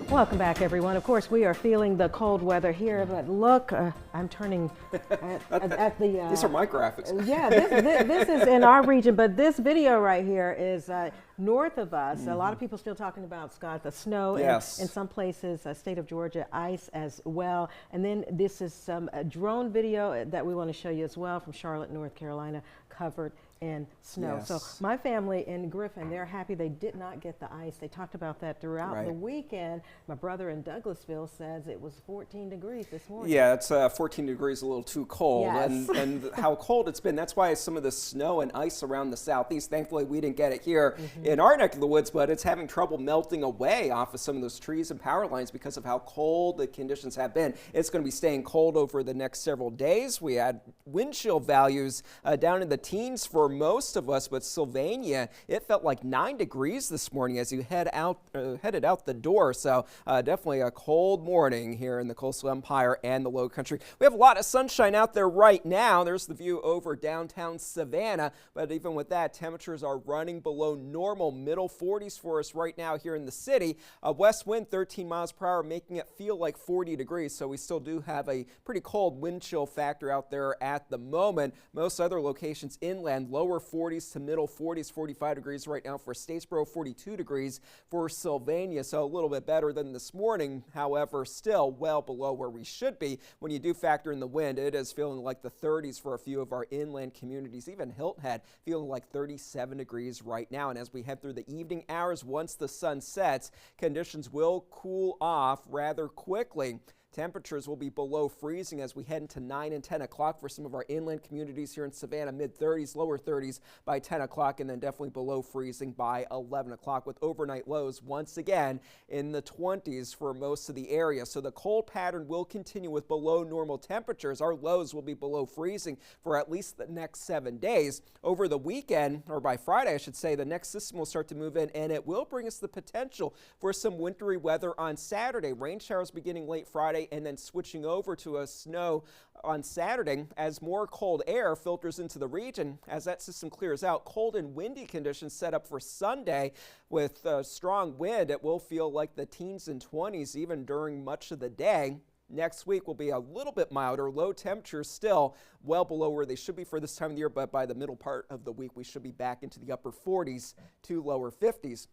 Welcome back, everyone. Of course, we are feeling the cold weather here, but look, I'm turning at the... These are my graphics. Yeah, this is in our region, but this video right here is north of us. A lot of people still talking about, Scott, the snow, yes. and in some places, state of Georgia, ice as well. And then this is some drone video that we want to show you as well from Charlotte, North Carolina, covered in snow. Yes. So my family in Griffin, they're happy they did not get the ice. They talked about that throughout the weekend. My brother in Douglasville says it was 14 degrees this morning. Yeah, it's 14 degrees, a little too cold. Yes. And how cold it's been. That's why some of the snow and ice around the southeast, thankfully we didn't get it here in our neck of the woods, but it's having trouble melting away off of some of those trees and power lines because of how cold the conditions have been. It's going to be staying cold over the next several days. We had wind chill values down in the teens for most of us, but Sylvania, it felt like 9 degrees this morning as you headed out the door. So definitely a cold morning here in the Coastal Empire and the Low Country. We have a lot of sunshine out there right now. There's the view over downtown Savannah, but even with that, temperatures are running below normal, middle 40s for us right now here in the city. A west wind 13 miles per hour, making it feel like 40 degrees. So we still do have a pretty cold wind chill factor out there at the moment. Most other locations inland, lower 40s to middle 40s, 45 degrees right now for Statesboro, 42 degrees for Sylvania. So a little bit better than this morning. However, still well below where we should be. When you do factor in the wind, it is feeling like the 30s for a few of our inland communities. Even Hilton Head feeling like 37 degrees right now. And as we head through the evening hours, once the sun sets, conditions will cool off rather quickly. Temperatures will be below freezing as we head into 9 and 10 o'clock for some of our inland communities here in Savannah, mid-30s, lower 30s by 10 o'clock, and then definitely below freezing by 11 o'clock with overnight lows once again in the 20s for most of the area. So the cold pattern will continue with below normal temperatures. Our lows will be below freezing for at least the next 7 days. Over the weekend, or by Friday, I should say, the next system will start to move in, and it will bring us the potential for some wintry weather on Saturday. Rain showers beginning late Friday and then switching over to a snow on Saturday as more cold air filters into the region. As that system clears out, cold and windy conditions set up for Sunday with strong wind. It will feel like the teens and 20s even during much of the day. Next week will be a little bit milder, low temperatures still well below where they should be for this time of the year, but by the middle part of the week we should be back into the upper 40s to lower 50s.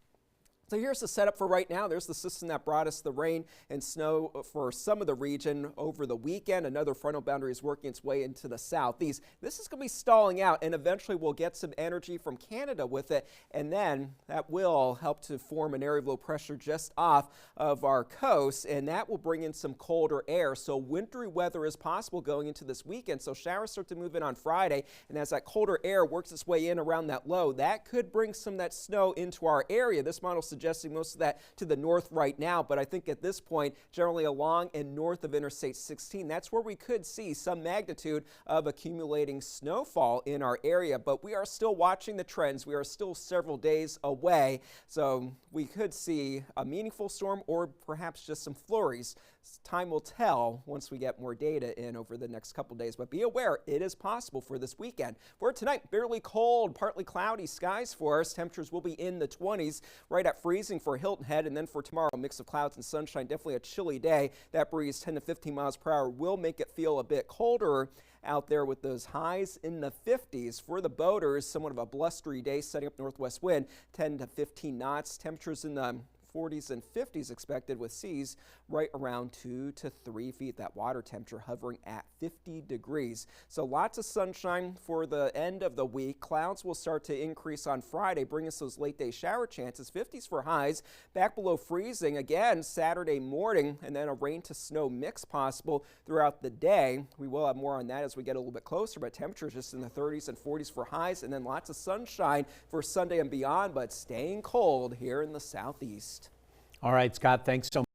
So here's the setup for right now. There's the system that brought us the rain and snow for some of the region over the weekend. Another frontal boundary is working its way into the southeast. This is going to be stalling out, and eventually we'll get some energy from Canada with it, and then that will help to form an area of low pressure just off of our coast, and that will bring in some colder air. So wintry weather is possible going into this weekend. So showers start to move in on Friday, and as that colder air works its way in around that low, that could bring some of that snow into our area. This model suggesting most of that to the north right now, but I think at this point, generally along and north of Interstate 16, that's where we could see some magnitude of accumulating snowfall in our area, but we are still watching the trends. We are still several days away, so we could see a meaningful storm or perhaps just some flurries. Time will tell once we get more data in over the next couple days, but be aware it is possible for this weekend. For tonight, barely cold, partly cloudy skies for us. Temperatures will be in the 20s, right at freezing for Hilton Head, and then for tomorrow, a mix of clouds and sunshine. Definitely a chilly day. That breeze 10 to 15 miles per hour will make it feel a bit colder out there with those highs in the 50s. For the boaters, somewhat of a blustery day, setting up northwest wind 10 to 15 knots. Temperatures in the 40s and 50s expected with seas right around 2 to 3 feet. That water temperature hovering at 50 degrees. So lots of sunshine for the end of the week. Clouds will start to increase on Friday, bring us those late day shower chances. 50s for highs, back below freezing again Saturday morning, and then a rain to snow mix possible throughout the day. We will have more on that as we get a little bit closer, but temperatures just in the 30s and 40s for highs, and then lots of sunshine for Sunday and beyond, but staying cold here in the southeast. All right, Scott, thanks so much.